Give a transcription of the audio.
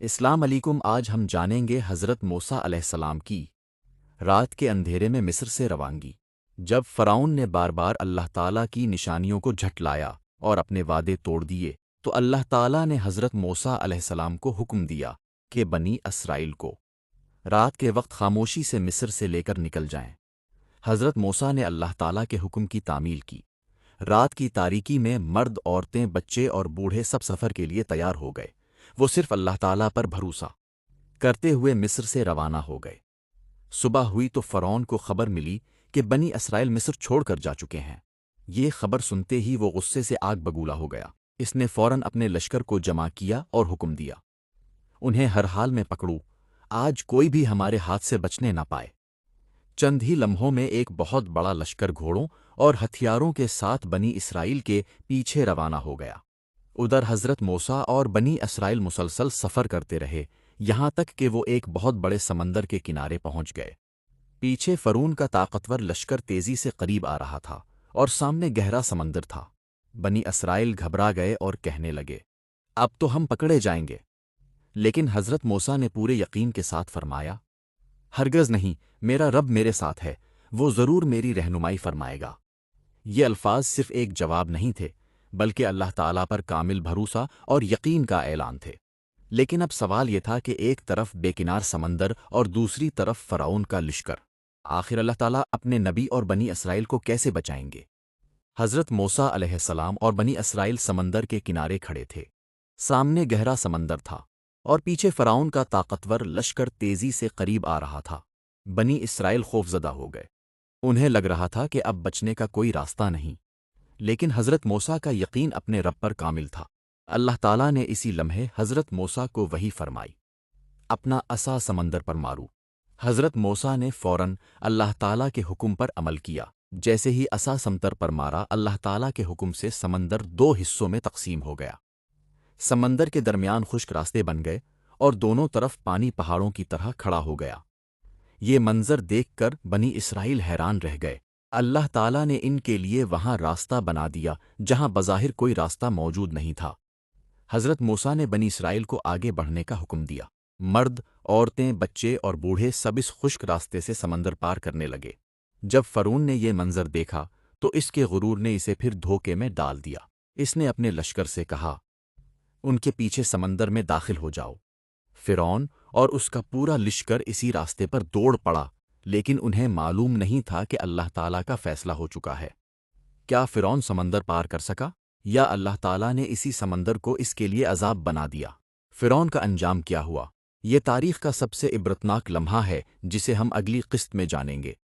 السلام علیکم۔ آج ہم جانیں گے حضرت موسیٰ علیہ السلام کی رات کے اندھیرے میں مصر سے روانگی۔ جب فرعون نے بار بار اللہ تعالیٰ کی نشانیوں کو جھٹلایا اور اپنے وعدے توڑ دیے تو اللہ تعالیٰ نے حضرت موسیٰ علیہ السلام کو حکم دیا کہ بنی اسرائیل کو رات کے وقت خاموشی سے مصر سے لے کر نکل جائیں۔ حضرت موسیٰ نے اللہ تعالیٰ کے حکم کی تعمیل کی۔ رات کی تاریکی میں مرد، عورتیں، بچے اور بوڑھے سب سفر کے لیے تیار ہو گئے۔ وہ صرف اللہ تعالیٰ پر بھروسہ کرتے ہوئے مصر سے روانہ ہو گئے۔ صبح ہوئی تو فرعون کو خبر ملی کہ بنی اسرائیل مصر چھوڑ کر جا چکے ہیں۔ یہ خبر سنتے ہی وہ غصے سے آگ بگولا ہو گیا۔ اس نے فوراً اپنے لشکر کو جمع کیا اور حکم دیا، انہیں ہر حال میں پکڑو، آج کوئی بھی ہمارے ہاتھ سے بچنے نہ پائے۔ چند ہی لمحوں میں ایک بہت بڑا لشکر گھوڑوں اور ہتھیاروں کے ساتھ بنی اسرائیل کے پیچھے روانہ ہو گیا۔ ادھر حضرت موسیٰ اور بنی اسرائیل مسلسل سفر کرتے رہے، یہاں تک کہ وہ ایک بہت بڑے سمندر کے کنارے پہنچ گئے۔ پیچھے فرعون کا طاقتور لشکر تیزی سے قریب آ رہا تھا اور سامنے گہرا سمندر تھا۔ بنی اسرائیل گھبرا گئے اور کہنے لگے، اب تو ہم پکڑے جائیں گے۔ لیکن حضرت موسیٰ نے پورے یقین کے ساتھ فرمایا، ہرگز نہیں، میرا رب میرے ساتھ ہے، وہ ضرور میری رہنمائی فرمائے گا۔ یہ الفاظ صرف ایک جواب نہیں تھے، بلکہ اللہ تعالیٰ پر کامل بھروسہ اور یقین کا اعلان تھے۔ لیکن اب سوال یہ تھا کہ ایک طرف بے کنار سمندر اور دوسری طرف فرعون کا لشکر، آخر اللہ تعالیٰ اپنے نبی اور بنی اسرائیل کو کیسے بچائیں گے؟ حضرت موسیٰ علیہ السلام اور بنی اسرائیل سمندر کے کنارے کھڑے تھے۔ سامنے گہرا سمندر تھا اور پیچھے فرعون کا طاقتور لشکر تیزی سے قریب آ رہا تھا۔ بنی اسرائیل خوفزدہ ہو گئے، انہیں لگ رہا تھا کہ اب بچنے کا کوئی راستہ نہیں۔ لیکن حضرت موسیٰ کا یقین اپنے رب پر کامل تھا۔ اللہ تعالیٰ نے اسی لمحے حضرت موسیٰ کو وحی فرمائی، اپنا عصا سمندر پر مارو۔ حضرت موسیٰ نے فوراً اللہ تعالیٰ کے حکم پر عمل کیا۔ جیسے ہی عصا سمندر پر مارا، اللہ تعالیٰ کے حکم سے سمندر دو حصوں میں تقسیم ہو گیا۔ سمندر کے درمیان خشک راستے بن گئے اور دونوں طرف پانی پہاڑوں کی طرح کھڑا ہو گیا۔ یہ منظر دیکھ کر بنی اسرائیل حیران رہ گئے۔ اللہ تعالیٰ نے ان کے لیے وہاں راستہ بنا دیا جہاں بظاہر کوئی راستہ موجود نہیں تھا۔ حضرت موسیٰ نے بنی اسرائیل کو آگے بڑھنے کا حکم دیا۔ مرد، عورتیں، بچے اور بوڑھے سب اس خشک راستے سے سمندر پار کرنے لگے۔ جب فرعون نے یہ منظر دیکھا تو اس کے غرور نے اسے پھر دھوکے میں ڈال دیا۔ اس نے اپنے لشکر سے کہا، ان کے پیچھے سمندر میں داخل ہو جاؤ۔ فرعون اور اس کا پورا لشکر اسی راستے پر دوڑ پڑا، لیکن انہیں معلوم نہیں تھا کہ اللہ تعالیٰ کا فیصلہ ہو چکا ہے۔ کیا فرعون سمندر پار کر سکا، یا اللہ تعالیٰ نے اسی سمندر کو اس کے لیے عذاب بنا دیا؟ فرعون کا انجام کیا ہوا، یہ تاریخ کا سب سے عبرتناک لمحہ ہے جسے ہم اگلی قسط میں جانیں گے۔